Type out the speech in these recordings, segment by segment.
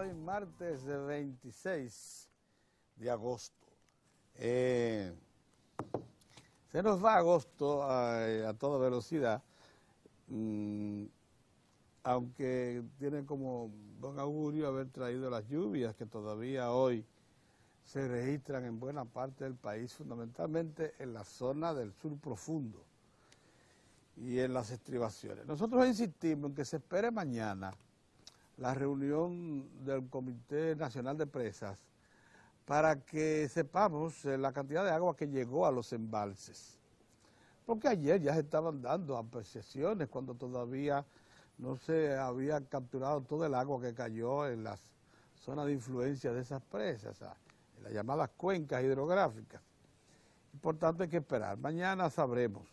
hoy martes 26 de agosto. Se nos va agosto a toda velocidad, aunque tiene como buen augurio haber traído las lluvias que todavía hoy se registran en buena parte del país, fundamentalmente en la zona del sur profundo y en las estribaciones. Nosotros insistimos en que se espere mañana la reunión del Comité Nacional de Presas para que sepamos la cantidad de agua que llegó a los embalses. Porque ayer ya se estaban dando apreciaciones cuando todavía no se había capturado todo el agua que cayó en las zonas de influencia de esas presas, en las llamadas cuencas hidrográficas. Y por tanto hay que esperar. Mañana sabremos.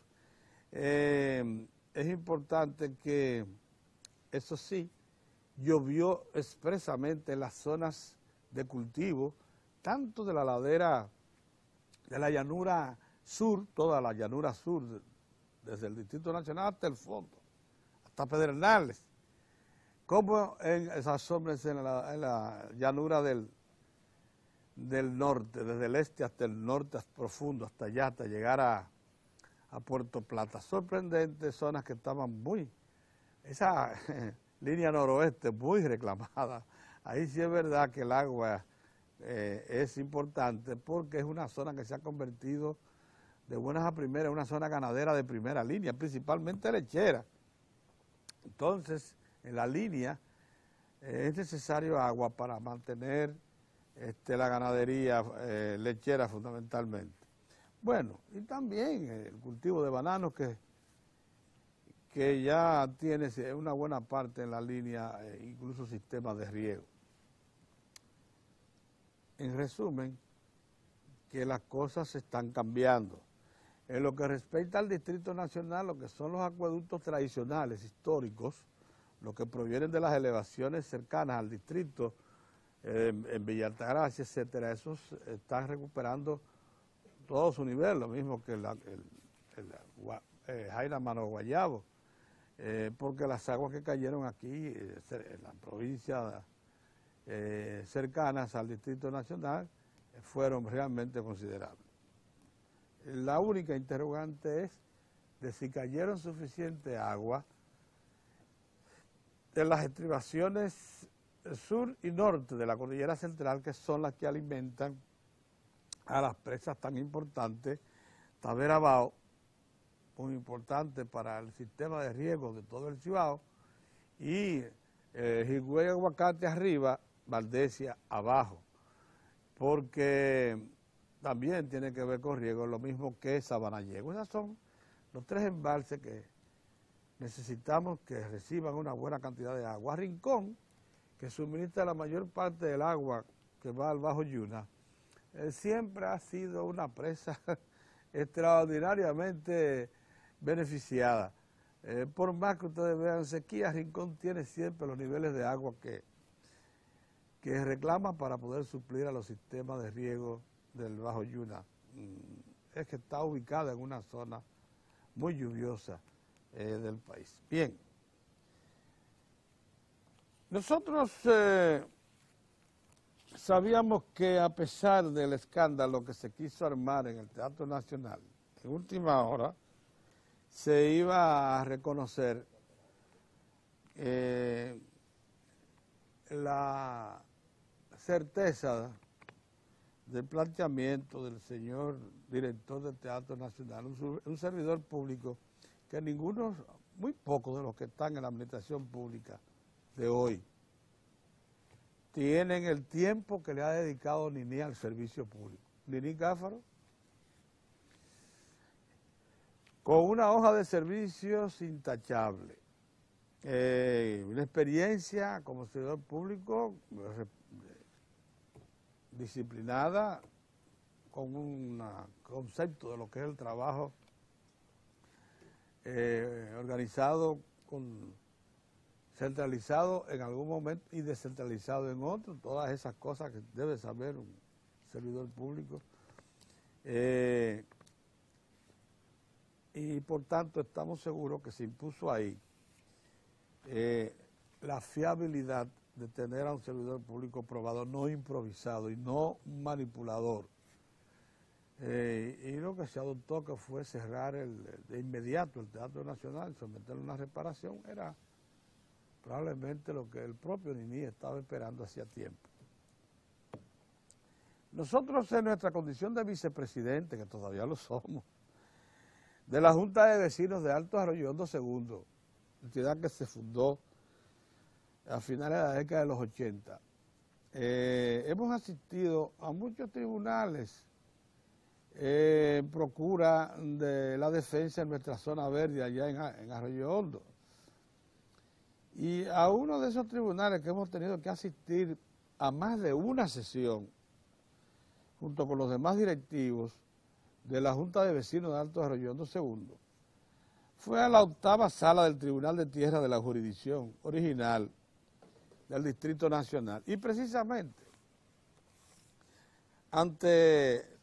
Es importante que, eso sí, llovió expresamente en las zonas de cultivo, tanto de la ladera de la llanura sur, toda la llanura sur, desde el Distrito Nacional hasta el fondo, hasta Pedernales, como en esas zonas en la llanura del norte, desde el este hasta el norte, hasta profundo, hasta allá, hasta llegar a Puerto Plata. Sorprendentes zonas que estaban esa línea noroeste muy reclamada. Ahí sí es verdad que el agua es importante porque es una zona que se ha convertido de buenas a primeras en una zona ganadera de primera línea, principalmente lechera. Entonces, en la línea es necesario agua para mantener la ganadería lechera fundamentalmente. Bueno, y también el cultivo de bananos que ya tiene una buena parte en la línea, incluso sistemas de riego. En resumen, que las cosas se están cambiando. En lo que respecta al Distrito Nacional, lo que son los acueductos tradicionales, históricos, los que provienen de las elevaciones cercanas al distrito, en Villa Altagracia, etcétera, esos están recuperando todo su nivel, lo mismo que el Jaina Mano Guayabo, porque las aguas que cayeron aquí en la provincia cercanas al Distrito Nacional fueron realmente considerables. La única interrogante es de si cayeron suficiente agua de las estribaciones sur y norte de la cordillera central, que son las que alimentan a las presas tan importantes, Taberabao, muy importante para el sistema de riego de todo el Cibao, y Higüey Aguacate arriba, Valdesia abajo, porque también tiene que ver con riego, lo mismo que Sabanayego. Esos son los tres embalses que necesitamos que reciban una buena cantidad de agua. Rincón, que suministra la mayor parte del agua que va al Bajo Yuna, siempre ha sido una presa extraordinariamente beneficiada. Por más que ustedes vean sequía, Rincón tiene siempre los niveles de agua que reclama para poder suplir a los sistemas de riego del Bajo Yuna. Es que está ubicada en una zona muy lluviosa del país. Bien, nosotros sabíamos que a pesar del escándalo que se quiso armar en el Teatro Nacional, en última hora se iba a reconocer la certeza del planteamiento del señor director del Teatro Nacional, un servidor público que muy pocos de los que están en la administración pública de hoy tienen el tiempo que le ha dedicado Nini al servicio público. Nini Cáfaro, con una hoja de servicios intachable, una experiencia como servidor público disciplinada, con un concepto de lo que es el trabajo organizado, centralizado en algún momento y descentralizado en otro, todas esas cosas que debe saber un servidor público. Y por tanto estamos seguros que se impuso ahí la fiabilidad de tener a un servidor público probado, no improvisado y no manipulador. Y lo que se adoptó, que fue cerrar de inmediato el Teatro Nacional, someterlo a una reparación, era probablemente lo que el propio Nini estaba esperando hacía tiempo. Nosotros, en nuestra condición de vicepresidente, que todavía lo somos, de la Junta de Vecinos de Alto Arroyo Hondo II, entidad que se fundó a finales de la década de los 80, hemos asistido a muchos tribunales en procura de la defensa en nuestra zona verde allá en Arroyo Hondo. Y a uno de esos tribunales que hemos tenido que asistir a más de una sesión, junto con los demás directivos de la Junta de Vecinos de Alto Arroyo Hondo II, fue a la 8ª sala del Tribunal de Tierra de la jurisdicción original del Distrito Nacional. Y precisamente ante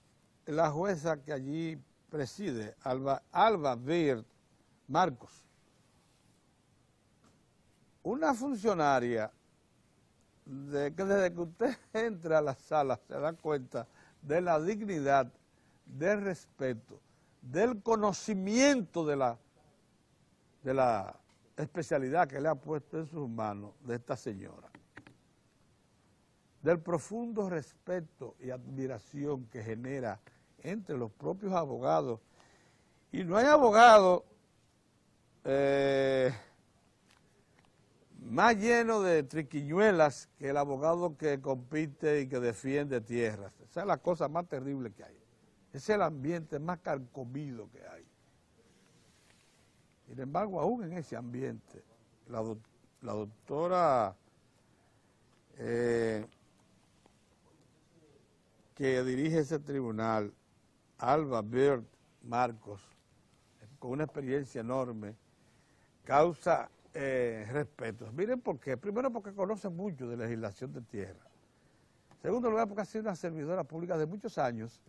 la jueza que allí preside, Alba Bird Marcos, una funcionaria que desde que usted entra a la sala se da cuenta de la dignidad, del respeto, del conocimiento de la especialidad que le ha puesto en sus manos de esta señora, del profundo respeto y admiración que genera entre los propios abogados. Y no hay abogado más lleno de triquiñuelas que el abogado que compite y que defiende tierras. Esa es la cosa más terrible que hay. Ese es el ambiente más carcomido que hay. Sin embargo, aún en ese ambiente, la doctora que dirige ese tribunal, Alba Bird Marcos, con una experiencia enorme, causa respeto. Miren por qué. Primero, porque conoce mucho de legislación de tierra. Segundo lugar, porque ha sido una servidora pública de muchos años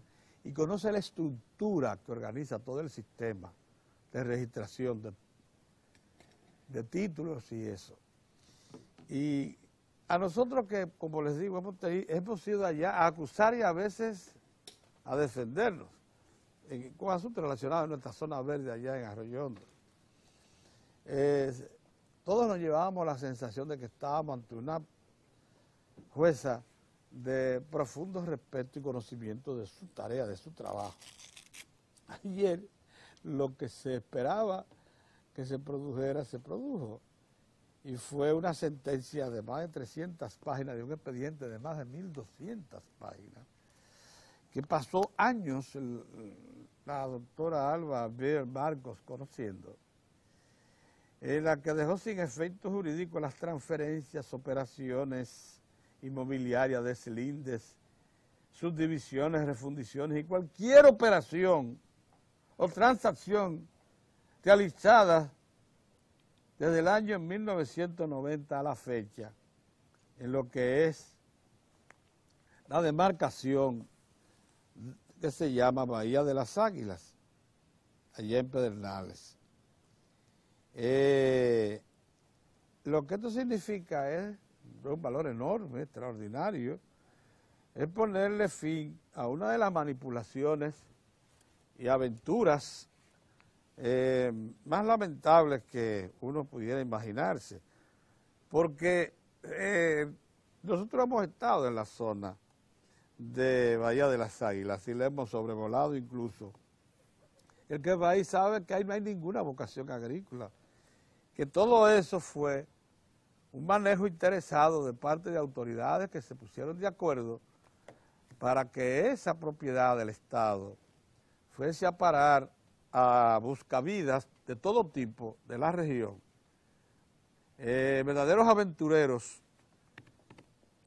y conoce la estructura que organiza todo el sistema de registración de títulos y eso. Y a nosotros que, como les digo, hemos ido allá a acusar y a veces a defendernos con asuntos relacionados a nuestra zona verde allá en Arroyo Hondo. Todos nos llevábamos la sensación de que estábamos ante una jueza de profundo respeto y conocimiento de su tarea, de su trabajo. Ayer lo que se esperaba que se produjera, se produjo. Y fue una sentencia de más de 300 páginas, de un expediente de más de 1.200 páginas, que pasó años la doctora Alba Bird Marcos conociendo, en la que dejó sin efecto jurídico las transferencias, operaciones inmobiliarias, deslindes, subdivisiones, refundiciones y cualquier operación o transacción realizada desde el año 1990 a la fecha, en lo que es la demarcación que se llama Bahía de las Águilas, allá en Pedernales. Lo que esto significa es un valor enorme, extraordinario, es ponerle fin a una de las manipulaciones y aventuras más lamentables que uno pudiera imaginarse, porque nosotros hemos estado en la zona de Bahía de las Águilas y le hemos sobrevolado incluso. El que va ahí sabe que ahí no hay ninguna vocación agrícola, que todo eso fue un manejo interesado de parte de autoridades que se pusieron de acuerdo para que esa propiedad del Estado fuese a parar a buscavidas de todo tipo de la región, verdaderos aventureros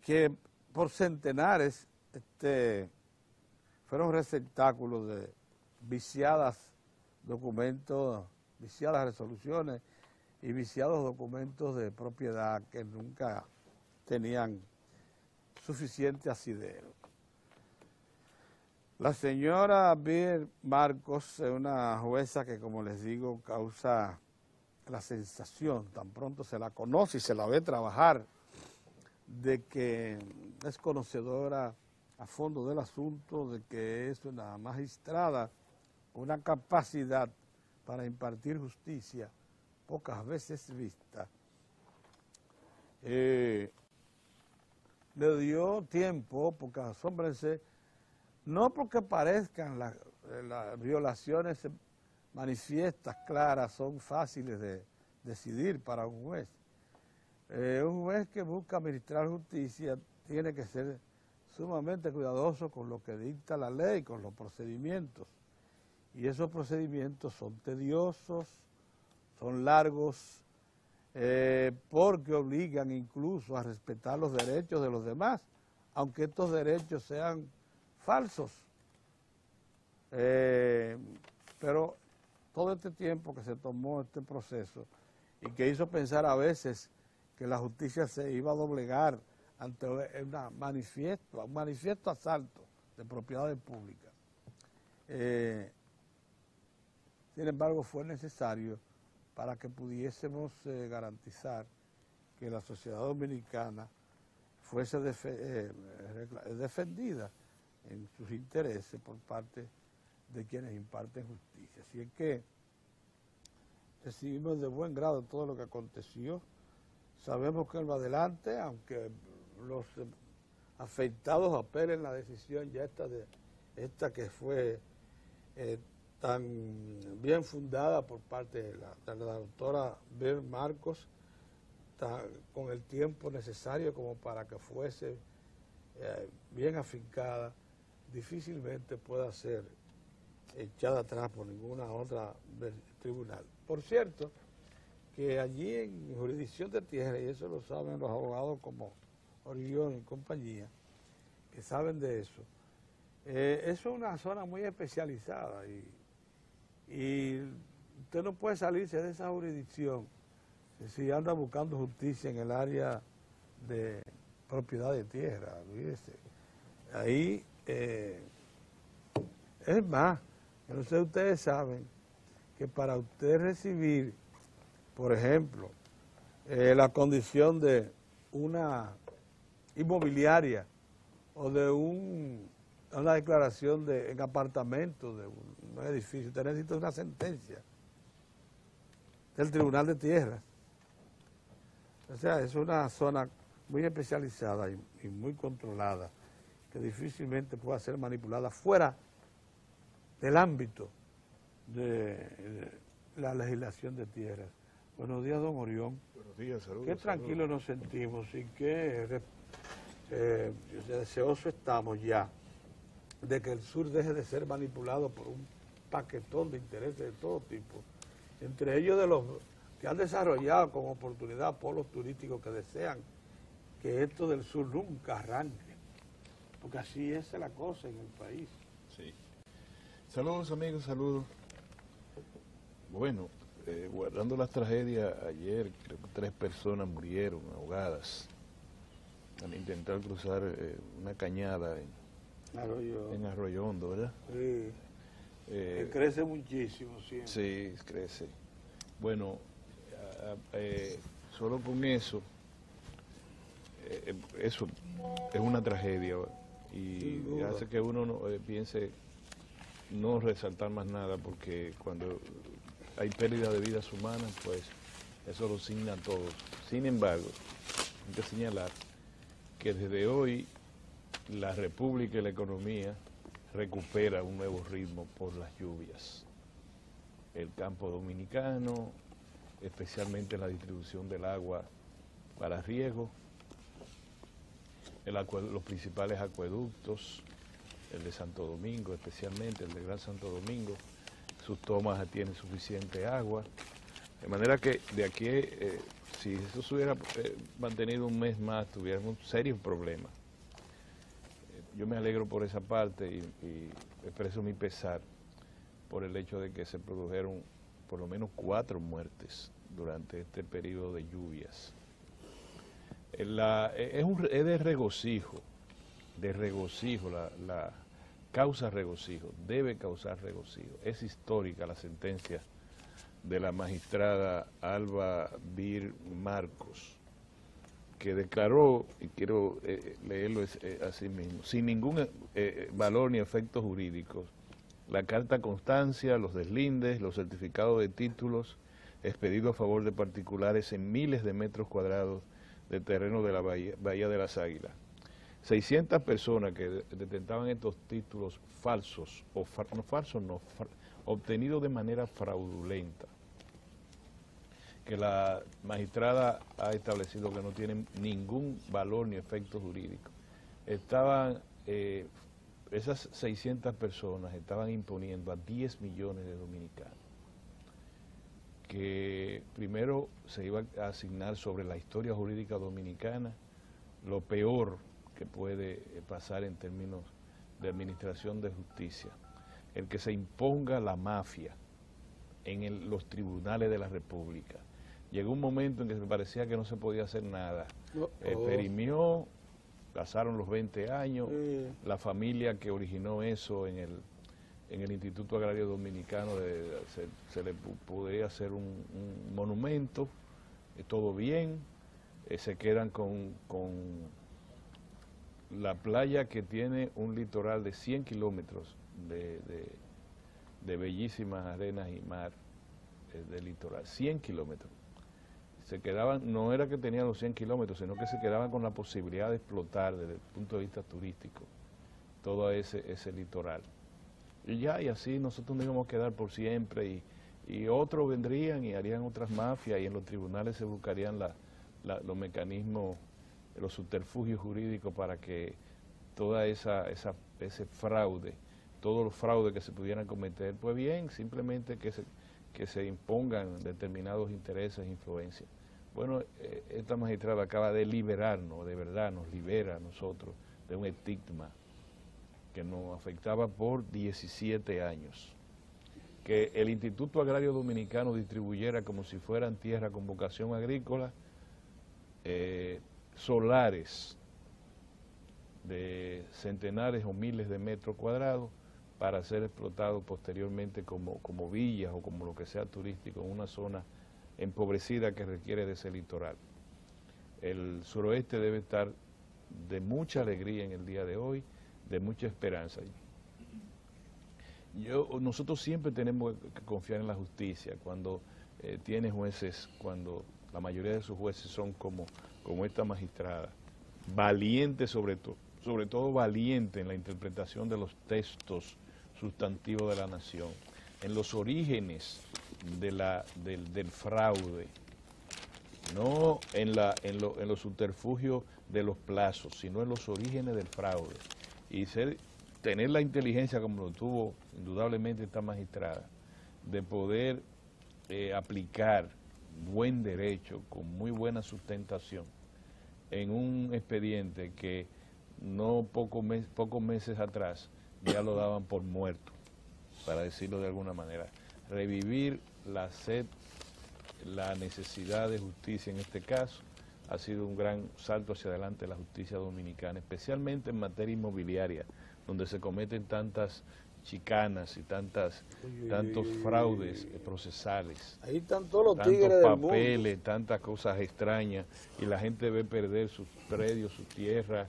que por centenares fueron receptáculos de viciadas documentos, viciadas resoluciones y viciados documentos de propiedad que nunca tenían suficiente asidero. La señora Bird Marcos es una jueza que, como les digo, causa la sensación, tan pronto se la conoce y se la ve trabajar de que es conocedora a fondo del asunto, de que es una magistrada, una capacidad para impartir justicia pocas veces vista. Le dio tiempo, porque asómbrense, no porque parezcan las violaciones manifiestas, claras, son fáciles de decidir para un juez. Un juez que busca administrar justicia tiene que ser sumamente cuidadoso con lo que dicta la ley, con los procedimientos. Y esos procedimientos son tediosos, son largos, porque obligan incluso a respetar los derechos de los demás, aunque estos derechos sean falsos. Pero todo este tiempo que se tomó este proceso y que hizo pensar a veces que la justicia se iba a doblegar ante un manifiesto asalto de propiedades públicas. Sin embargo, fue necesario para que pudiésemos garantizar que la sociedad dominicana fuese defendida en sus intereses por parte de quienes imparten justicia. Así es que recibimos de buen grado todo lo que aconteció. Sabemos que él va adelante, aunque los afectados apelen la decisión ya esta que fue tan bien fundada por parte de la doctora Ber Marcos, con el tiempo necesario como para que fuese bien afincada, difícilmente pueda ser echada atrás por ninguna otra tribunal. Por cierto, que allí en jurisdicción de tierra, y eso lo saben los abogados como Orión y compañía, que saben de eso, es una zona muy especializada y usted no puede salirse de esa jurisdicción si anda buscando justicia en el área de propiedad de tierra, olvídese. Ahí, es más, yo no sé, ustedes saben que para usted recibir, por ejemplo, la condición de una inmobiliaria o de una declaración en apartamento de un edificio, usted necesita una sentencia del Tribunal de Tierras. O sea, es una zona muy especializada y muy controlada, que difícilmente pueda ser manipulada fuera del ámbito de la legislación de tierras. Buenos días, don Orión. Buenos días, saludos. Qué tranquilos nos sentimos y qué deseosos estamos ya de que el sur deje de ser manipulado por un paquetón de intereses de todo tipo, entre ellos de los que han desarrollado como oportunidad polos turísticos que desean que esto del sur nunca arranque, porque así es la cosa en el país. Sí. Saludos, amigos, saludos. Bueno, guardando las tragedias, ayer creo que 3 personas murieron ahogadas al intentar cruzar una cañada en Arroyo Hondo, ¿verdad? Sí. Crece muchísimo siempre. Sí, crece. Bueno, solo con eso es una tragedia y hace que uno piense no resaltar más nada, porque cuando hay pérdida de vidas humanas, pues eso lo signa a todos. Sin embargo, hay que señalar que desde hoy la República y la economía recupera un nuevo ritmo por las lluvias. El campo dominicano, especialmente la distribución del agua para riego, los principales acueductos, el de Santo Domingo especialmente, el de Gran Santo Domingo, sus tomas tienen suficiente agua, de manera que de aquí, si eso se hubiera mantenido un mes más, tuviéramos serios problemas. Yo me alegro por esa parte y expreso mi pesar por el hecho de que se produjeron por lo menos 4 muertes durante este periodo de lluvias. Es de regocijo, causa regocijo, debe causar regocijo. Es histórica la sentencia de la magistrada Alba Bir Marcos, que declaró, y quiero leerlo así mismo, sin ningún valor ni efectos jurídicos, la carta constancia, los deslindes, los certificados de títulos expedidos a favor de particulares en miles de metros cuadrados de terreno de la Bahía de las Águilas. 600 personas que detentaban estos títulos falsos, obtenidos de manera fraudulenta, que la magistrada ha establecido que no tienen ningún valor ni efecto jurídico. Esas 600 personas estaban imponiendo a 10 millones de dominicanos, que primero se iba a asignar sobre la historia jurídica dominicana lo peor que puede pasar en términos de administración de justicia, el que se imponga la mafia en los tribunales de la República. Llegó un momento en que me parecía que no se podía hacer nada. Perimió, pasaron los 20 años, la familia que originó eso en el Instituto Agrario Dominicano se le podría hacer un monumento, todo bien, se quedan con la playa que tiene un litoral de 100 kilómetros de bellísimas arenas y mar del litoral, 100 kilómetros. Se quedaban, no era que tenían los 100 kilómetros, sino que se quedaban con la posibilidad de explotar desde el punto de vista turístico todo ese litoral. Y así nosotros nos íbamos a quedar por siempre y otros vendrían y harían otras mafias y en los tribunales se buscarían los mecanismos, los subterfugios jurídicos para que toda ese fraude, todos los fraudes que se pudieran cometer, pues bien, simplemente que se impongan determinados intereses e influencias. Bueno, esta magistrada acaba de liberarnos, de verdad nos libera a nosotros de un estigma que nos afectaba por 17 años. Que el Instituto Agrario Dominicano distribuyera como si fueran tierra con vocación agrícola, solares de centenares o miles de metros cuadrados para ser explotados posteriormente como villas o como lo que sea turístico en una zona empobrecida que requiere de ese litoral. El suroeste debe estar de mucha alegría en el día de hoy, de mucha esperanza. Nosotros siempre tenemos que confiar en la justicia cuando tiene jueces, cuando la mayoría de sus jueces son como esta magistrada, valiente sobre todo valiente en la interpretación de los textos sustantivos de la nación, en los orígenes del fraude, no en los subterfugios de los plazos, sino en los orígenes del fraude. Y tener la inteligencia, como lo tuvo indudablemente esta magistrada, de poder aplicar buen derecho, con muy buena sustentación, en un expediente que pocos meses atrás ya lo daban por muerto, para decirlo de alguna manera. Revivir la sed, la necesidad de justicia en este caso, ha sido un gran salto hacia adelante de la justicia dominicana, especialmente en materia inmobiliaria, donde se cometen tantas chicanas y tantos fraudes procesales. Ahí están todos los tigres del mundo. Tantos papeles, tantas cosas extrañas, y la gente ve perder sus predios, sus tierras,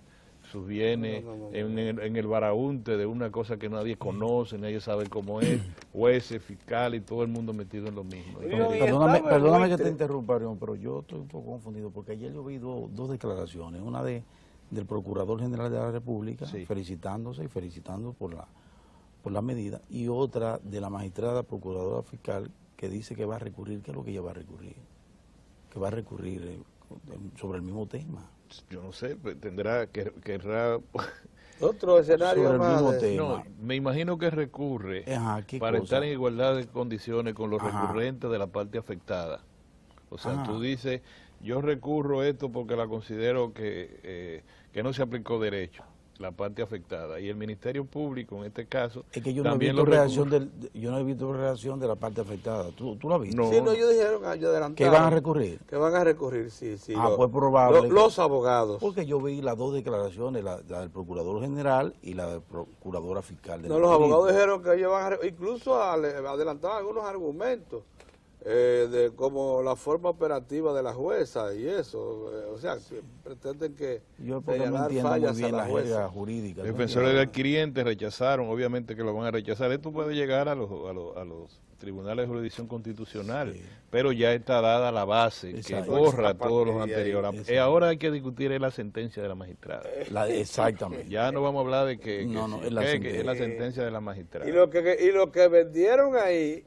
sus bienes, en el varaunte de una cosa que nadie conoce, nadie sabe cómo es, jueces, fiscales y todo el mundo metido en lo mismo. Perdóname que te interrumpa, Arión, pero yo estoy un poco confundido, porque ayer yo vi dos declaraciones, una del Procurador General de la República, sí, felicitándose y felicitando por la medida, y otra de la magistrada Procuradora Fiscal que dice que va a recurrir. ¿Qué es lo que ella va a recurrir? Que va a recurrir sobre el mismo tema. Yo no sé, pues querrá otro escenario sobre más. El mismo tema. No, me imagino que recurre para estar en igualdad de condiciones con los recurrentes de la parte afectada. O sea, tú dices, yo recurro esto porque la considero que no se aplicó derecho, la parte afectada, y el Ministerio Público en este caso es que yo no he visto reacción de la parte afectada. ¿Tú la viste? No. Sí, no, ellos dijeron, yo adelantaron que van a recurrir. Que van a recurrir, sí. Pues probable. Los abogados. Porque yo vi las dos declaraciones, la del Procurador General y la del Procuradora Fiscal. No, los abogados dijeron que ellos van a incluso adelantar algunos argumentos de como la forma operativa de la jueza y eso, o sea, que pretenden que yo porque no entiendo muy bien la jerga jurídica. Defensores del adquiriente rechazaron, obviamente que lo van a rechazar. Esto puede llegar a los tribunales de jurisdicción constitucional, sí, pero ya está dada la base, exacto, que borra todos los anteriores. Ahora hay que discutir la sentencia de la magistrada. Exactamente. Ya no vamos a hablar de que es la sentencia de la magistrada. Y lo que vendieron ahí,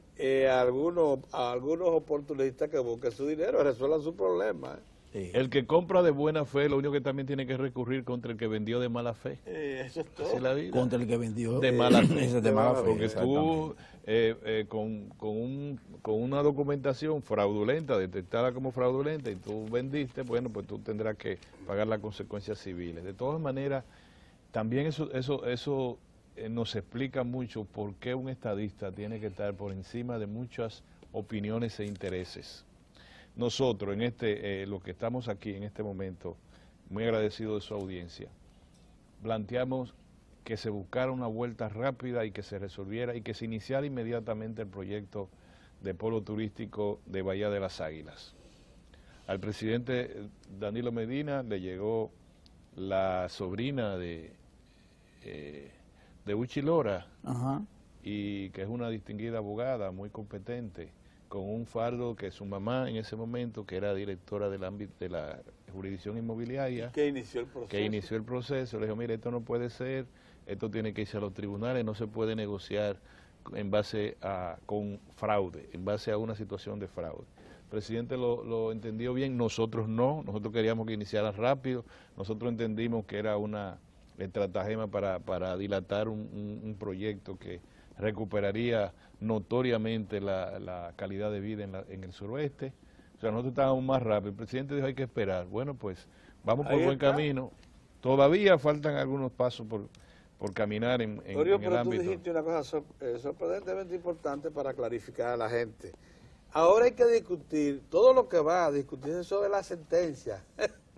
a algunos oportunistas que busquen su dinero, resuelvan su problema. Sí. El que compra de buena fe, lo único que también tiene que recurrir contra el que vendió de mala fe. Eso es todo. Es la vida. Contra el que vendió de mala fe. De mala fe. Porque tú, con una documentación fraudulenta, detectada como fraudulenta, y tú vendiste, bueno, pues tú tendrás que pagar las consecuencias civiles. De todas maneras, también eso nos explica mucho por qué un estadista tiene que estar por encima de muchas opiniones e intereses. Nosotros, los que estamos aquí en este momento, muy agradecidos de su audiencia, planteamos que se buscara una vuelta rápida y que se resolviera y que se iniciara inmediatamente el proyecto de polo turístico de Bahía de las Águilas. Al presidente Danilo Medina le llegó la sobrina de Uchi Lora, y que es una distinguida abogada, muy competente, con un fardo que su mamá en ese momento, que era directora del ámbito de la jurisdicción inmobiliaria, que inició el proceso, le dijo, mire, esto no puede ser, esto tiene que irse a los tribunales, no se puede negociar en base con fraude, en base a una situación de fraude. El presidente lo entendió bien, nosotros no, nosotros queríamos que iniciara rápido, nosotros entendimos que era una estratagema para dilatar un proyecto que recuperaría notoriamente la calidad de vida en el suroeste. O sea, nosotros estábamos más rápido. El presidente dijo, hay que esperar. Bueno, pues vamos por buen camino. Todavía faltan algunos pasos por caminar en el ámbito. Tú dijiste una cosa sorprendentemente importante para clarificar a la gente. Ahora hay que discutir, todo lo que va a discutirse sobre la sentencia.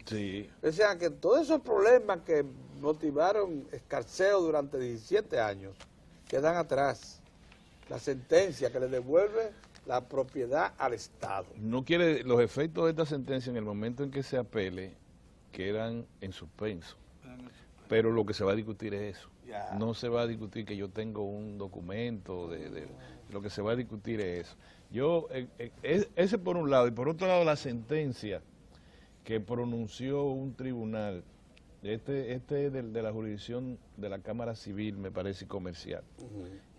Sí. O sea, que todos esos problemas que motivaron escarceo durante 17 años quedan atrás. La sentencia que le devuelve la propiedad al Estado. No quiere, los efectos de esta sentencia en el momento en que se apele quedan en suspenso. Pero lo que se va a discutir es eso. Ya. No se va a discutir que yo tengo un documento, lo que se va a discutir es eso. Ese por un lado, y por otro lado la sentencia que pronunció un tribunal, de la jurisdicción de la Cámara Civil, me parece, y comercial.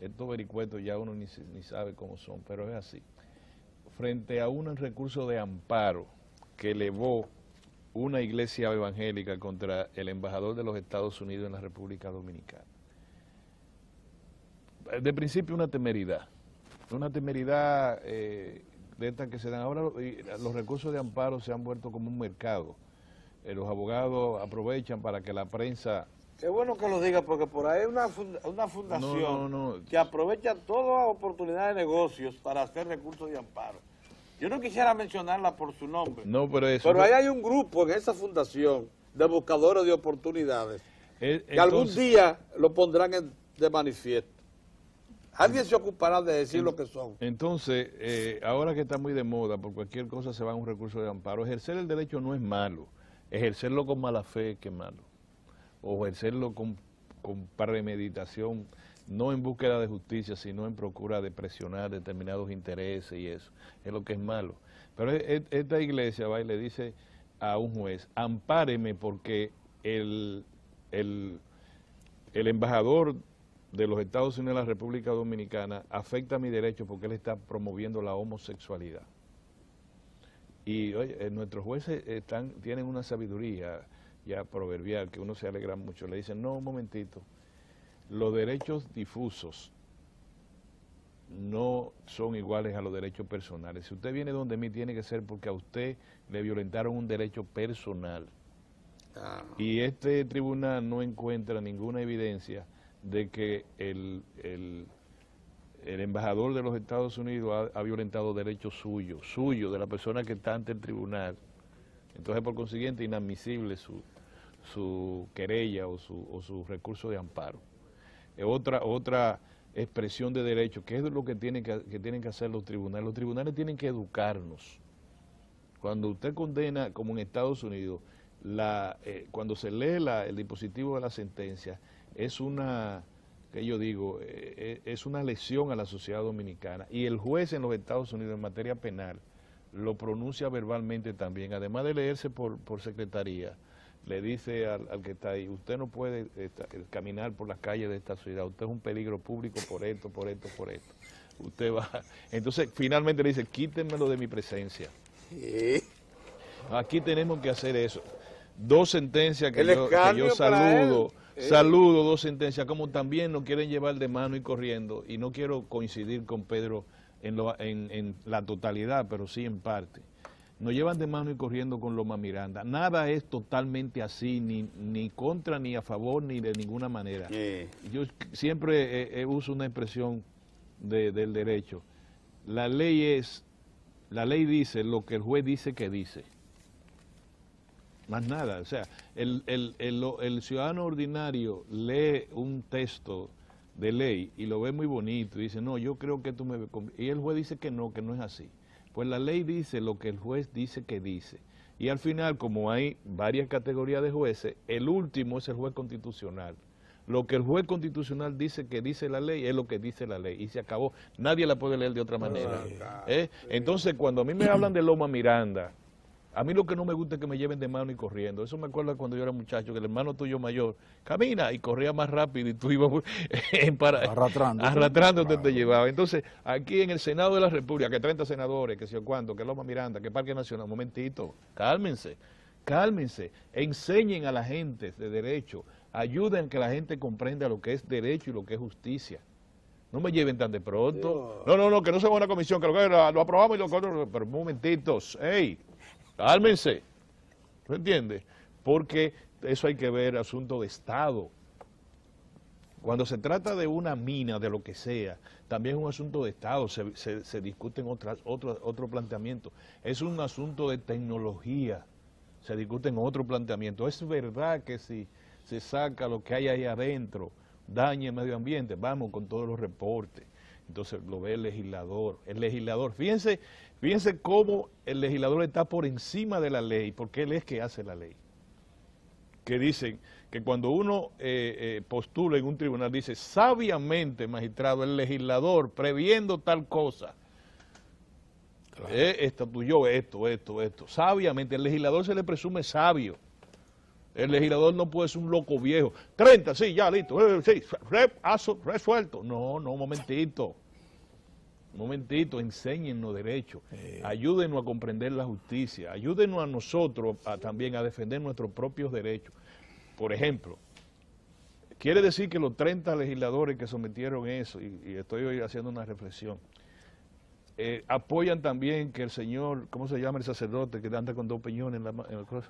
Estos vericuetos ya uno ni sabe cómo son, pero es así. Frente a un recurso de amparo que elevó una iglesia evangélica contra el embajador de los Estados Unidos en la República Dominicana. De principio una temeridad de estas que se dan. Ahora los recursos de amparo se han vuelto como un mercado. Los abogados aprovechan para que la prensa... Qué bueno que lo diga, porque por ahí hay una fundación que aprovecha todas las oportunidades de negocios para hacer recursos de amparo. Yo no quisiera mencionarla por su nombre, pero ahí hay un grupo en esa fundación de buscadores de oportunidades que algún día lo pondrán de manifiesto. Alguien se ocupará de decir lo que son. Entonces, ahora que está muy de moda, por cualquier cosa se va a un recurso de amparo. Ejercer el derecho no es malo. Ejercerlo con mala fe que es malo, o ejercerlo con premeditación, no en búsqueda de justicia, sino en procura de presionar determinados intereses y eso, es lo que es malo. Pero esta iglesia va y le dice a un juez, ampáreme porque el embajador de los Estados Unidos de la República Dominicana afecta mi derecho porque él está promoviendo la homosexualidad. Y oye, nuestros jueces tienen una sabiduría ya proverbial que uno se alegra mucho. Le dicen, no, un momentito, los derechos difusos no son iguales a los derechos personales. Si usted viene donde mí, tiene que ser porque a usted le violentaron un derecho personal. Y este tribunal no encuentra ninguna evidencia de que el embajador de los Estados Unidos ha violentado derechos suyos, de la persona que está ante el tribunal. Entonces, por consiguiente, inadmisible su querella o su recurso de amparo. Otra expresión de derecho, que es lo que tienen que hacer los tribunales. Los tribunales tienen que educarnos. Cuando usted condena, como en Estados Unidos, cuando se lee el dispositivo de la sentencia, es una, que yo digo, es una lesión a la sociedad dominicana. Y el juez en los Estados Unidos en materia penal lo pronuncia verbalmente también, además de leerse por secretaría, le dice al que está ahí, usted no puede caminar por las calles de esta ciudad, usted es un peligro público por esto, por esto, por esto. Usted va. Entonces, finalmente le dice, quítenmelo de mi presencia. Aquí tenemos que hacer eso. Dos sentencias que yo saludo, dos sentencias, como también nos quieren llevar de mano y corriendo, y no quiero coincidir con Pedro en la totalidad, pero sí en parte. Nos llevan de mano y corriendo con Loma Miranda. Nada es totalmente así, ni contra, ni a favor, ni de ninguna manera. Yo siempre uso una expresión del derecho. La ley dice lo que el juez dice que dice. Más nada. O sea, el ciudadano ordinario lee un texto de ley y lo ve muy bonito y dice, no, yo creo que esto y el juez dice que no es así. Pues la ley dice lo que el juez dice que dice. Y al final, como hay varias categorías de jueces, el último es el juez constitucional. Lo que el juez constitucional dice que dice la ley es lo que dice la ley. Y se acabó. Nadie la puede leer de otra manera. Entonces, cuando a mí me hablan de Loma Miranda, a mí lo que no me gusta es que me lleven de mano y corriendo. Eso me acuerda cuando yo era muchacho, que el hermano tuyo mayor camina y corría más rápido y tú ibas arrastrando te llevaba. Entonces, aquí en el Senado de la República, que 30 senadores, que sé yo cuánto, que Loma Miranda, que Parque Nacional, momentito, cálmense, enseñen a la gente de derecho, ayuden a que la gente comprenda lo que es derecho y lo que es justicia. No me lleven tan de pronto. No, que no sea una comisión, que lo aprobamos y pero momentitos, cálmense, ¿no entiendes? Porque eso hay que ver, asunto de Estado. Cuando se trata de una mina, de lo que sea, también es un asunto de Estado, se discuten otro planteamiento. Es un asunto de tecnología, se discuten otro planteamiento. Es verdad que si se saca lo que hay ahí adentro, daña el medio ambiente, vamos con todos los reportes. Entonces lo ve el legislador. Fíjense cómo el legislador está por encima de la ley, porque él es que hace la ley. Que dicen que cuando uno postula en un tribunal, dice, sabiamente, magistrado, el legislador, previendo tal cosa, estatuyó esto. Sabiamente, el legislador se le presume sabio. El legislador no puede ser un loco viejo. 30, sí, ya, listo. Sí, resuelto. No, un momentito. Enséñennos derecho. Ayúdenos a comprender la justicia. Ayúdenos a nosotros también a defender nuestros propios derechos. Por ejemplo, quiere decir que los 30 legisladores que sometieron eso, y estoy hoy haciendo una reflexión, apoyan también que el señor, ¿cómo se llama el sacerdote que anda con dos peñones en el cross?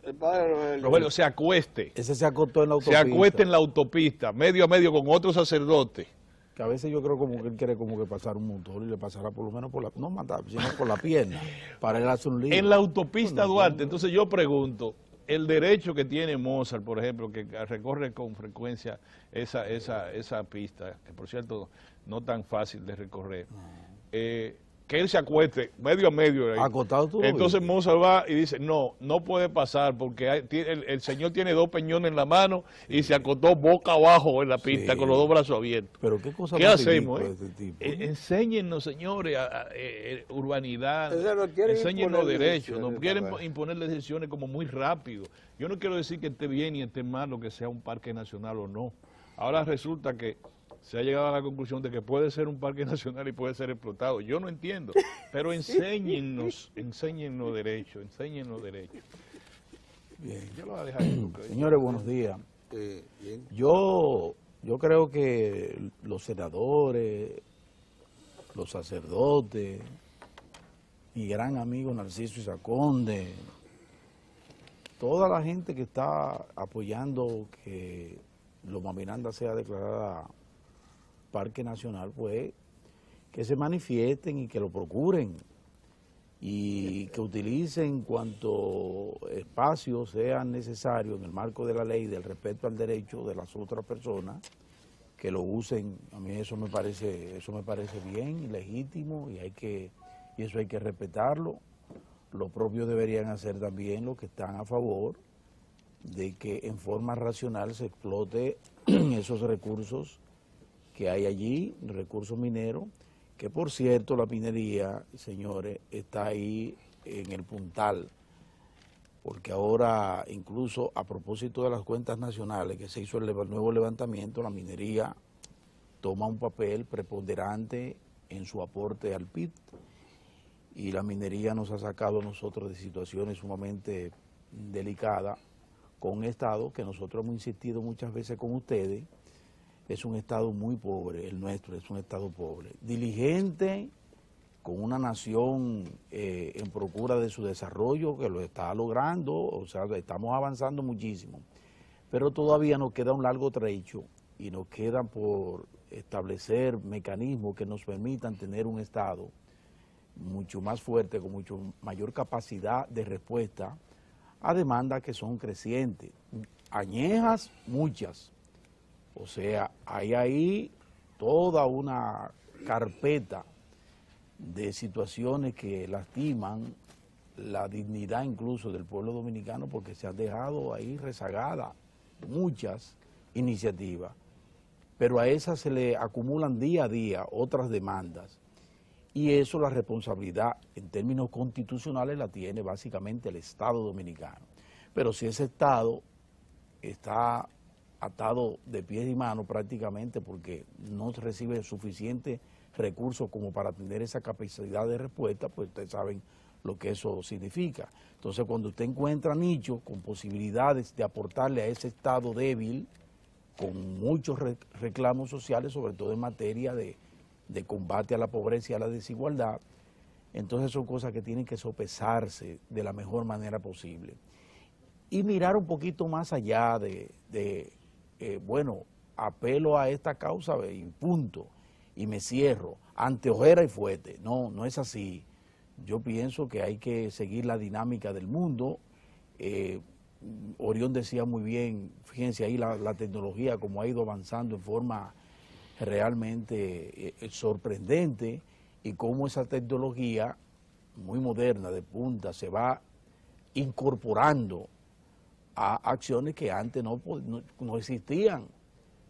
El padre Rogelio se acueste. Ese se acostó en la autopista. Se acueste en la autopista, medio a medio con otro sacerdote. Que a veces yo creo como que él quiere como que pasar un motor y le pasará por lo menos por no matar, sino por la pierna, para él hacer un lío. En la autopista Duarte, entonces yo pregunto, el derecho que tiene Mozart, por ejemplo, que recorre con frecuencia esa pista, que por cierto no tan fácil de recorrer, que él se acueste medio a medio. Acostado tú. Entonces Mozart va y dice, no puede pasar porque el señor tiene dos peñones en la mano y se acostó boca abajo en la pista con los dos brazos abiertos. Pero qué cosa ¿Qué hacemos? Enséñennos, señores, urbanidad, enséñennos derechos. Nos quieren imponer decisiones como muy rápido. Yo no quiero decir que esté bien y esté mal lo que sea un parque nacional o no. Ahora resulta que se ha llegado a la conclusión de que puede ser un parque nacional y puede ser explotado. Yo no entiendo, pero enséñennos derechos. Bien. Yo lo voy a dejar ahí. Señores, buenos días. Bien. Yo creo que los senadores, los sacerdotes, mi gran amigo Narciso Isaconde, toda la gente que está apoyando que Loma Miranda sea declarada Parque Nacional, pues que se manifiesten y que lo procuren y que utilicen cuanto espacios sean necesarios en el marco de la ley del respeto al derecho de las otras personas que lo usen, a mí eso me parece bien y legítimo, y eso hay que respetarlo. Lo propio deberían hacer también los que están a favor de que en forma racional se explote esos recursos que hay allí, recursos mineros, que por cierto la minería, señores, está ahí en el puntal, porque ahora incluso a propósito de las cuentas nacionales que se hizo el nuevo levantamiento, la minería toma un papel preponderante en su aporte al PIB, y la minería nos ha sacado a nosotros de situaciones sumamente delicadas con un Estado que nosotros hemos insistido muchas veces con ustedes, es un Estado muy pobre, el nuestro es un Estado pobre, diligente, con una nación en procura de su desarrollo, que lo está logrando, o sea, estamos avanzando muchísimo, pero todavía nos queda un largo trecho y nos queda por establecer mecanismos que nos permitan tener un Estado mucho más fuerte, con mucho mayor capacidad de respuesta a demandas que son crecientes, añejas muchas, o sea, hay ahí toda una carpeta de situaciones que lastiman la dignidad incluso del pueblo dominicano, porque se han dejado ahí rezagadas muchas iniciativas, pero a esas se le acumulan día a día otras demandas, y eso la responsabilidad en términos constitucionales la tiene básicamente el Estado dominicano. Pero si ese Estado está atado de pies y manos prácticamente porque no recibe suficientes recursos como para tener esa capacidad de respuesta, pues ustedes saben lo que eso significa. Entonces, cuando usted encuentra nichos con posibilidades de aportarle a ese Estado débil, con muchos reclamos sociales, sobre todo en materia de combate a la pobreza y a la desigualdad, entonces son cosas que tienen que sopesarse de la mejor manera posible. Y mirar un poquito más allá bueno, apelo a esta causa y punto, y me cierro, ante ojera y fuete. No, no es así. Yo pienso que hay que seguir la dinámica del mundo. Orión decía muy bien, fíjense ahí la tecnología como ha ido avanzando en forma realmente sorprendente, y cómo esa tecnología muy moderna, de punta, se va incorporando a acciones que antes no existían.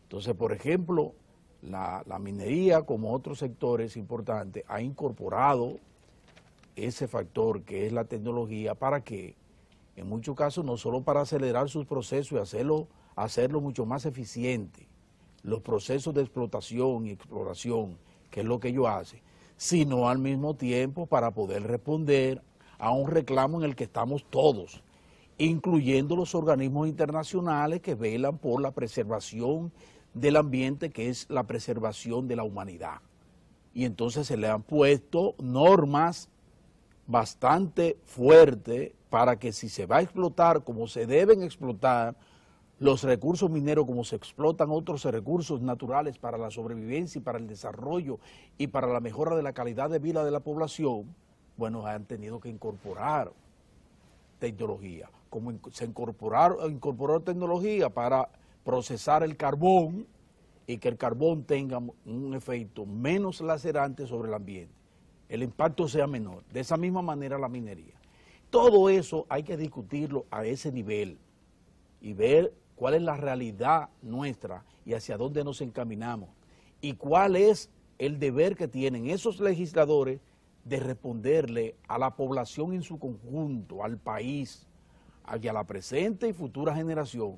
Entonces, por ejemplo, la minería, como otros sectores importantes, ha incorporado ese factor que es la tecnología. ¿Para qué? En muchos casos no solo para acelerar sus procesos y hacerlo mucho más eficiente, los procesos de explotación y exploración, que es lo que ellos hacen, sino al mismo tiempo para poder responder a un reclamo en el que estamos todos, incluyendo los organismos internacionales que velan por la preservación del ambiente, que es la preservación de la humanidad. Y entonces se le han puesto normas bastante fuertes para que si se va a explotar como se deben explotar los recursos mineros, como se explotan otros recursos naturales para la sobrevivencia y para el desarrollo y para la mejora de la calidad de vida de la población, bueno, han tenido que incorporar tecnología. Como se incorporó tecnología para procesar el carbón y que el carbón tenga un efecto menos lacerante sobre el ambiente, el impacto sea menor. De esa misma manera la minería. Todo eso hay que discutirlo a ese nivel y ver cuál es la realidad nuestra y hacia dónde nos encaminamos, y cuál es el deber que tienen esos legisladores de responderle a la población en su conjunto, al país, a la presente y futura generación,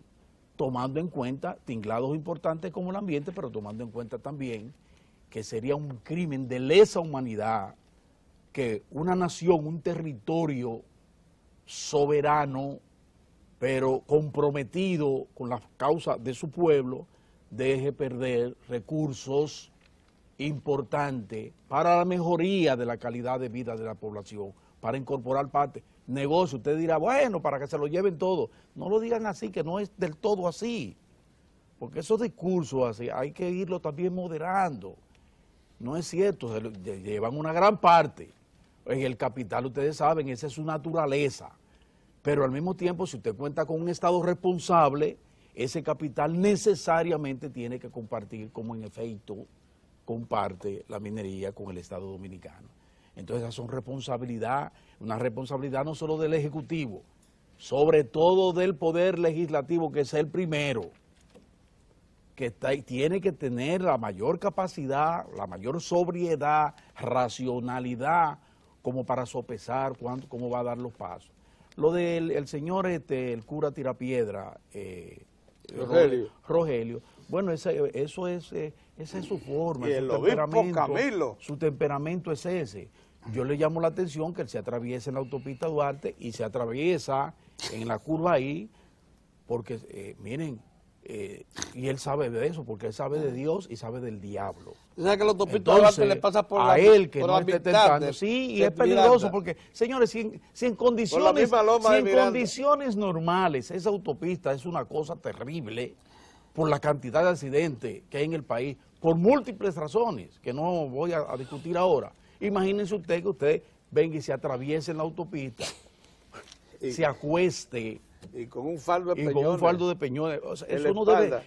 tomando en cuenta tinglados importantes como el ambiente, pero tomando en cuenta también que sería un crimen de lesa humanidad que una nación, un territorio soberano, pero comprometido con la causa de su pueblo, deje perder recursos importantes para la mejoría de la calidad de vida de la población, para incorporar parte. Negocio, usted dirá, bueno, para que se lo lleven todo. No lo digan así, que no es del todo así, porque esos discursos así hay que irlo también moderando. No es cierto, se llevan una gran parte. En el capital, ustedes saben, esa es su naturaleza. Pero al mismo tiempo, si usted cuenta con un Estado responsable, ese capital necesariamente tiene que compartir, como en efecto comparte la minería con el Estado Dominicano. Entonces esas son una responsabilidad no solo del Ejecutivo, sobre todo del Poder Legislativo, que es el primero, que tiene que tener la mayor capacidad, la mayor sobriedad, racionalidad, como para sopesar cómo va a dar los pasos. Lo del señor, el cura Tirapiedra, Rogelio, bueno, esa es su forma, y el obispo Camilo. Su temperamento es ese. Yo le llamo la atención que él se atraviesa en la autopista Duarte y se atraviesa en la curva ahí, porque miren, y él sabe de eso, porque él sabe de Dios y sabe del diablo. O sea que la autopista Duarte le pasa por a él que no esté tentando, sí, y es peligroso, porque, señores, si en condiciones normales esa autopista es una cosa terrible por la cantidad de accidentes que hay en el país, por múltiples razones, que no voy a discutir ahora. Imagínense usted que usted venga y se atraviese en la autopista, se acueste, y con un fardo de peñones. Y con un fardo de peñones. O sea,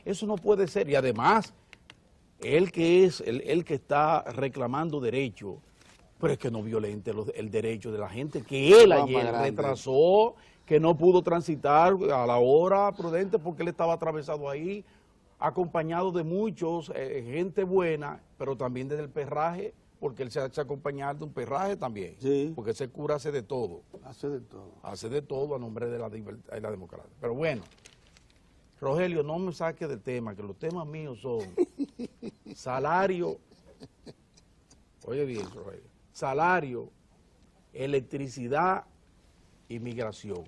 eso no puede ser. Y además, él que está reclamando derecho, pero es que no violente el derecho de la gente, que él ayer retrasó, que no pudo transitar a la hora prudente porque él estaba atravesado ahí, acompañado de muchos, gente buena, pero también desde el perraje, porque él se hace acompañar de un perraje también, sí. Porque ese cura hace de todo. Hace de todo. Hace de todo a nombre de la democracia. Pero bueno, Rogelio, no me saques del tema, que los temas míos son salario, oye bien, Rogelio, salario, electricidad y migración.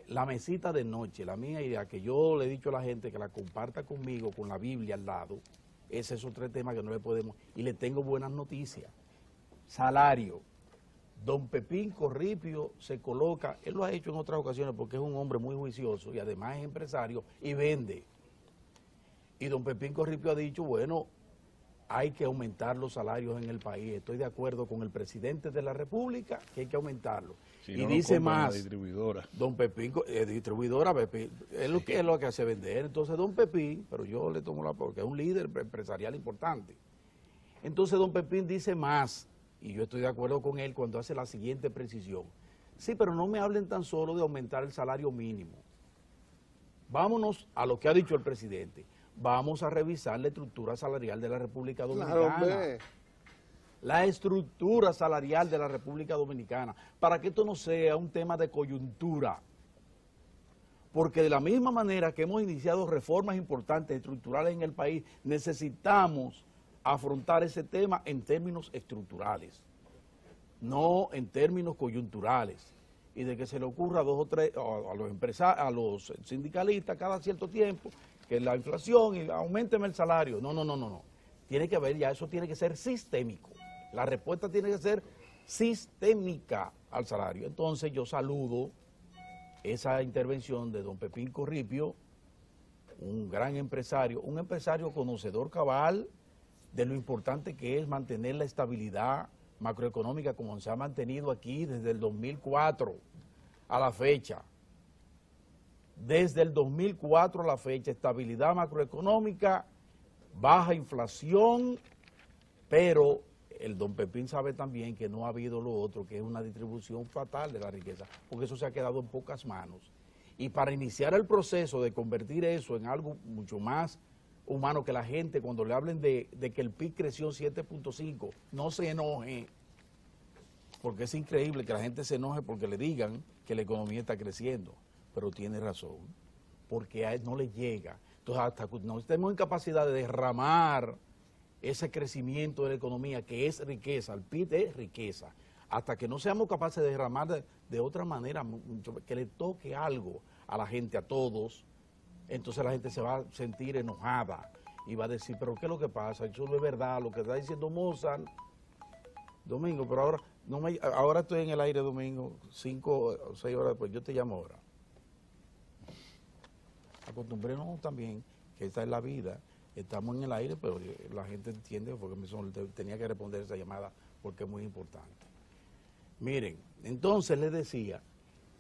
La mesita de noche, la mía idea, que yo le he dicho a la gente que la comparta conmigo, con la Biblia al lado. Ese es otro tema que no le podemos... Y le tengo buenas noticias. Salario. Don Pepín Corripio se coloca... Él lo ha hecho en otras ocasiones porque es un hombre muy juicioso y además es empresario y vende. Y don Pepín Corripio ha dicho, bueno, hay que aumentar los salarios en el país. Estoy de acuerdo con el presidente de la República que hay que aumentarlo. Si y no dice más, distribuidora. Don Pepín, distribuidora, Pepín, es lo que hace vender. Entonces don Pepín, pero yo le tomo porque es un líder empresarial importante. Entonces don Pepín dice más, y yo estoy de acuerdo con él cuando hace la siguiente precisión. Sí, pero no me hablen tan solo de aumentar el salario mínimo. Vámonos a lo que ha dicho el presidente. Vamos a revisar la estructura salarial de la República Dominicana. Claro, la estructura salarial de la República Dominicana, para que esto no sea un tema de coyuntura. Porque de la misma manera que hemos iniciado reformas importantes estructurales en el país, necesitamos afrontar ese tema en términos estructurales, no en términos coyunturales. Y de que se le ocurra a dos o tres, a los sindicalistas cada cierto tiempo, que la inflación y aumenteme el salario. No. Tiene que haber ya, eso tiene que ser sistémico. La respuesta tiene que ser sistémica al salario. Entonces yo saludo esa intervención de don Pepín Corripio, un gran empresario, un empresario conocedor cabal de lo importante que es mantener la estabilidad macroeconómica como se ha mantenido aquí desde el 2004 a la fecha. Desde el 2004 a la fecha, estabilidad macroeconómica, baja inflación, pero el don Pepín sabe también que no ha habido lo otro, que es una distribución fatal de la riqueza, porque eso se ha quedado en pocas manos. Y para iniciar el proceso de convertir eso en algo mucho más humano, que la gente cuando le hablen de que el PIB creció 7.5, no se enoje, porque es increíble que la gente se enoje porque le digan que la economía está creciendo, pero tiene razón, porque a él no le llega. Entonces, hasta que no estemos en capacidad de derramar ese crecimiento de la economía, que es riqueza, el PIB es riqueza, hasta que no seamos capaces de derramar de otra manera, que le toque algo a la gente, a todos, entonces la gente se va a sentir enojada y va a decir, pero ¿qué es lo que pasa? Eso no es verdad, lo que está diciendo Mozart, Domingo, pero ahora estoy en el aire, Domingo, 5 o 6 horas después, yo te llamo ahora. Acostumbrémonos también que esta es la vida, estamos en el aire, pero la gente entiende porque tenía que responder esa llamada porque es muy importante. Miren, entonces les decía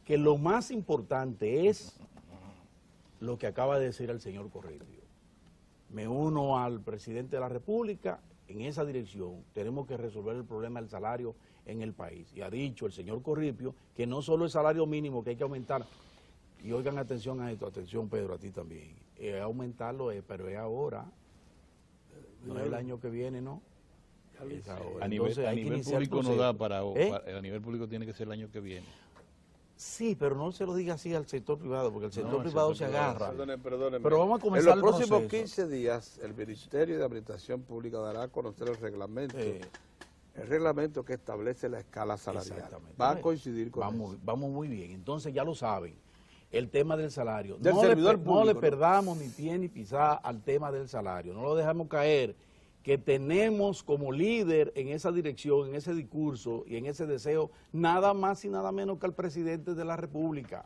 que lo más importante es lo que acaba de decir el señor Corripio. Me uno al presidente de la República en esa dirección. Tenemos que resolver el problema del salario en el país. Y ha dicho el señor Corripio que no solo el salario mínimo que hay que aumentar, y oigan atención a esto, atención Pedro, a ti también, aumentarlo, pero es ahora, no es el año que viene, ¿no? Es ahora. A nivel público no da para, a nivel público tiene que ser el año que viene. Sí, pero no se lo diga así al sector privado, porque el sector privado se agarra. Perdóneme. Pero vamos a comenzar en los próximos 15 días, el Ministerio de Administración Pública dará a conocer el reglamento. El reglamento que establece la escala salarial. Va a coincidir con eso. Vamos muy bien. Entonces ya lo saben. El tema del salario. Del servidor público, no le perdamos ni pie ni pisada al tema del salario. No lo dejamos caer, que tenemos como líder en esa dirección, en ese discurso y en ese deseo, nada más y nada menos que al presidente de la República.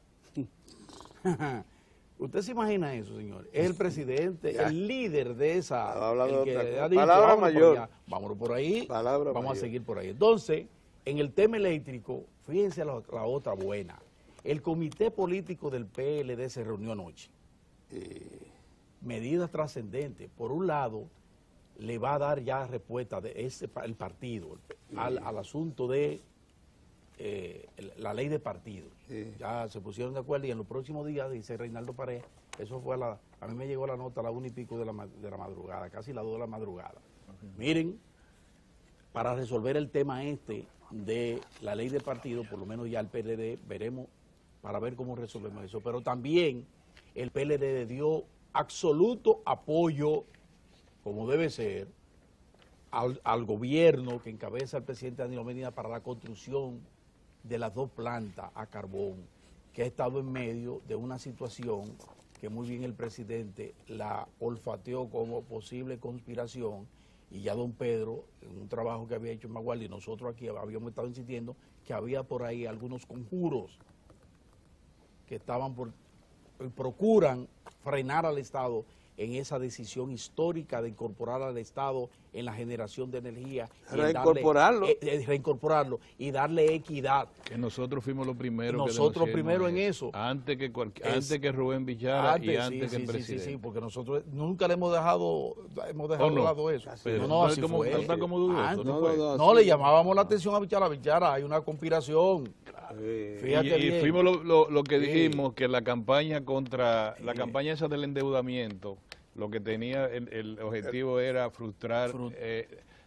¿Usted se imagina eso, señor? Es el presidente, el líder de esa... Palabra mayor. Vámonos por ahí, Palabra vamos mayor. A seguir por ahí. Entonces, en el tema eléctrico, fíjense la otra buena. El comité político del PLD se reunió anoche. Medidas trascendentes. Por un lado, le va a dar ya respuesta de el partido al asunto de la ley de partidos. Ya se pusieron de acuerdo y en los próximos días, dice Reinaldo Pareja, eso fue a mí me llegó la nota a la 1 y pico de la madrugada, casi las 2 de la madrugada. Miren, para resolver el tema de la ley de partidos, por lo menos ya el PLD veremos para ver cómo resolvemos eso, pero también el PLD dio absoluto apoyo, como debe ser, al gobierno que encabeza el presidente Danilo Medina para la construcción de las 2 plantas a carbón, que ha estado en medio de una situación que muy bien el presidente la olfateó como posible conspiración, y ya don Pedro, en un trabajo que había hecho en Maguardia, y nosotros aquí habíamos estado insistiendo que había por ahí algunos conjuros que estaban procuran frenar al Estado en esa decisión histórica de incorporar al Estado en la generación de energía. Reincorporarlo y darle equidad. Que nosotros fuimos los primeros. Nosotros primero en eso. Antes que Rubén Villara y antes que el presidente. Sí, porque nosotros nunca le hemos dejado de lado eso. Pero no, así como, fue. Está como dudoso. No, le llamábamos la atención a Villara, hay una conspiración. Y fuimos lo que dijimos, que la campaña contra, la campaña esa del endeudamiento, lo que tenía, el objetivo era frustrar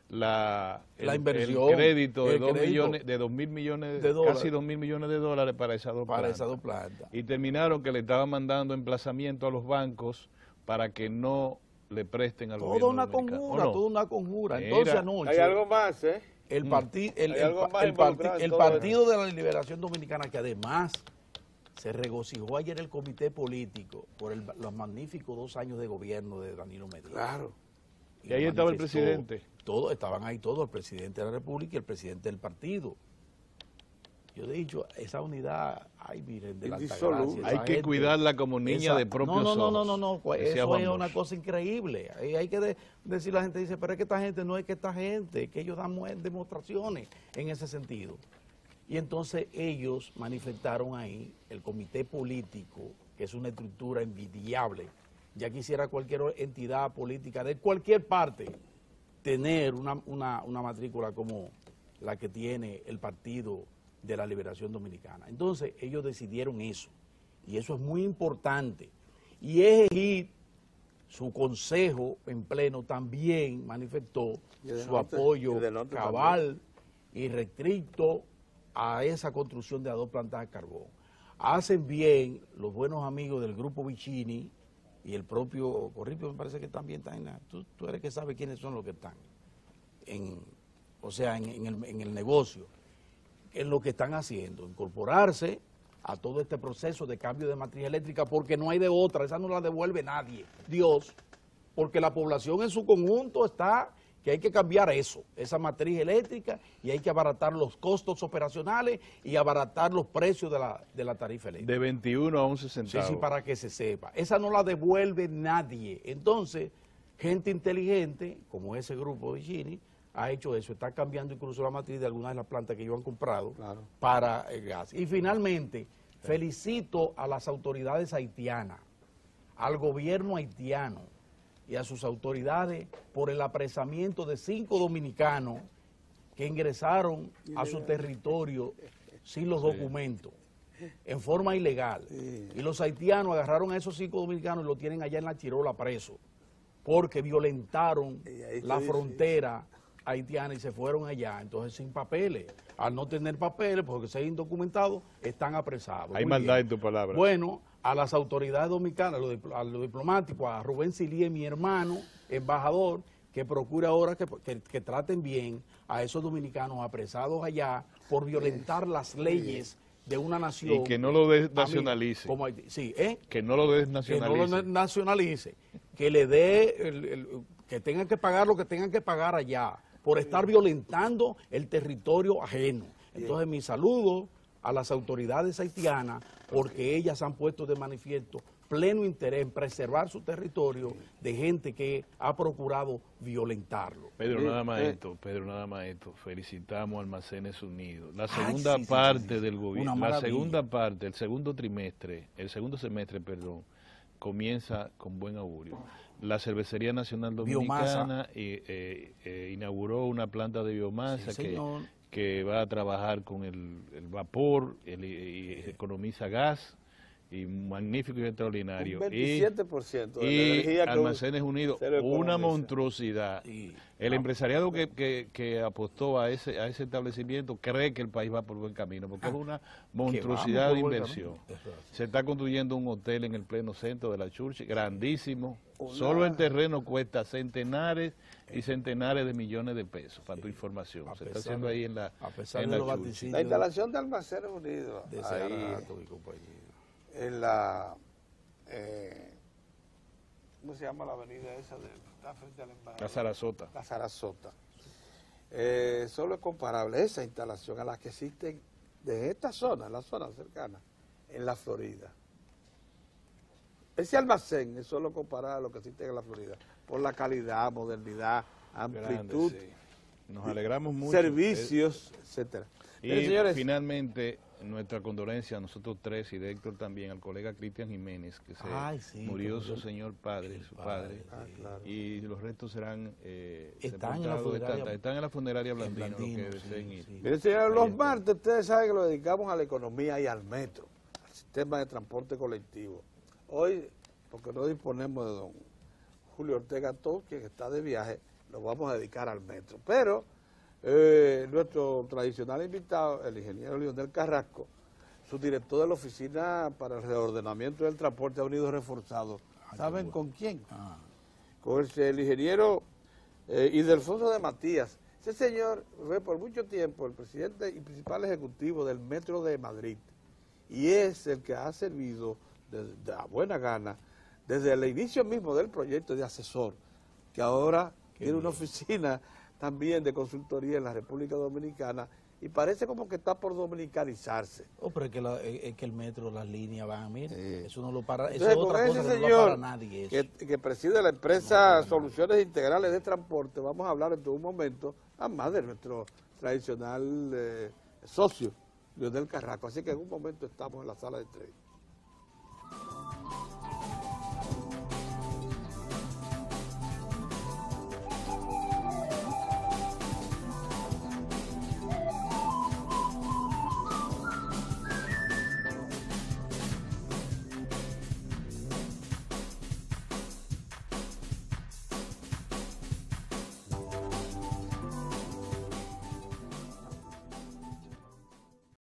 la inversión, el crédito de 2.000 millones de dólares, casi 2.000 millones de dólares para esas dos plantas. Y terminaron que le estaban mandando emplazamiento a los bancos para que no le presten al gobierno dominicano. Toda una conjura. Entonces anoche... Hay algo más, El partido de la Liberación Dominicana, que además se regocijó ayer el comité político por los magníficos 2 años de gobierno de Danilo Medina. Claro. Y ahí estaba el presidente. Estaban ahí todos, el presidente de la República y el presidente del partido. Yo he dicho, esa unidad, ay, miren, de la Altagracia. Hay que cuidarla como niña de propios ojos. No, eso es una cosa increíble. Hay que decir, la gente dice, pero es que esta gente, no es que esta gente, que ellos dan demostraciones en ese sentido. Y entonces ellos manifestaron ahí, el comité político, que es una estructura envidiable. Ya quisiera cualquier entidad política de cualquier parte tener una matrícula como la que tiene el Partido de la Liberación Dominicana. Entonces ellos decidieron eso, y eso es muy importante. Y EGID, su consejo en pleno, también manifestó su apoyo cabal y restricto a esa construcción de las 2 plantas de carbón. Hacen bien los buenos amigos del Grupo Vicini y el propio Corripio, me parece que también están tú eres que sabe quiénes son los que están en el negocio, en lo que están haciendo, incorporarse a todo este proceso de cambio de matriz eléctrica, porque no hay de otra, esa no la devuelve nadie, Dios, porque la población en su conjunto está que hay que cambiar eso, esa matriz eléctrica, y hay que abaratar los costos operacionales y abaratar los precios de la tarifa eléctrica. De 21 a 11 centavos. Sí, para que se sepa. Esa no la devuelve nadie. Entonces, gente inteligente, como ese grupo de Gini, ha hecho eso, está cambiando incluso la matriz de algunas de las plantas que ellos han comprado para el gas. Y finalmente, felicito a las autoridades haitianas al gobierno haitiano y a sus autoridades por el apresamiento de 5 dominicanos que ingresaron a su territorio sin los documentos, en forma ilegal. Y los haitianos agarraron a esos 5 dominicanos y los tienen allá en la Chirola presos, porque violentaron la frontera haitiana y se fueron allá, entonces sin papeles. Al no tener papeles, porque ser indocumentados, están apresados. Hay maldad en tu palabra. Bueno, a las autoridades dominicanas, a los diplomáticos, a Rubén Silí, mi hermano, embajador, que procura ahora que traten bien a esos dominicanos apresados allá por violentar las leyes de una nación. Y que no lo desnacionalice. Sí, que no lo desnacionalice. Que no lo nacionalice, que le dé, que tengan que pagar lo que tengan que pagar allá, por estar violentando el territorio ajeno. Entonces, mi saludo a las autoridades haitianas, porque ellas han puesto de manifiesto pleno interés en preservar su territorio de gente que ha procurado violentarlo. Pedro, nada más esto, felicitamos a Almacenes Unidos. La segunda parte del gobierno, el segundo semestre, comienza con buen augurio. La Cervecería Nacional Dominicana inauguró una planta de biomasa que va a trabajar con el vapor y economiza gas. Y magnífico y extraordinario. Un 27% de la energía Almacenes Unidos, una monstruosidad. El empresariado que apostó a ese establecimiento cree que el país va por buen camino, porque es una monstruosidad de inversión. Se está construyendo un hotel en el pleno centro de la Churchill, grandísimo. Solo el terreno cuesta centenares y centenares de millones de pesos, para tu información. Se está haciendo ahí en la Churchill. La instalación de Almacenes Unidos, en la, ¿cómo se llama la avenida esa? Está frente a la embajada. La Sarasota. La Sarasota. Solo es comparable esa instalación a las que existen de esta zona, la zona cercana, en la Florida. Ese almacén es solo comparable a lo que existe en la Florida, por la calidad, modernidad, amplitud. Grande, sí. Nos alegramos mucho. Servicios, etcétera. Y señores, finalmente, nuestra condolencia a nosotros tres y de Héctor también, al colega Cristian Jiménez, que murió su señor padre, su padre. Claro. Y los restos serán están en la funeraria Blandino, los que deseen ir. Miren, señores, los martes ustedes saben que lo dedicamos a la economía y al metro, al sistema de transporte colectivo. Hoy, porque no disponemos de don Julio Ortega Todo, quien está de viaje, lo vamos a dedicar al metro. Pero nuestro tradicional invitado, el ingeniero Leonel Carrasco, subdirector de la Oficina para el Reordenamiento del Transporte, ha venido reforzado. ¿Saben con quién? Con el ingeniero Ildefonso de Matías. Ese señor fue por mucho tiempo el presidente y principal ejecutivo del Metro de Madrid y es el que ha servido de a buena gana desde el inicio mismo del proyecto de asesor, que ahora tiene una oficina también de consultoría en la República Dominicana y parece como que está por dominicanizarse. Pero es que el metro, las líneas van, mire, eso no lo para, entonces, eso es otra cosa que no lo para nadie. Que preside la empresa Soluciones Integrales de Transporte, vamos a hablar en todo un momento, además de nuestro tradicional socio, Leonel Carrasco. Así que en un momento estamos en la sala de entrevista.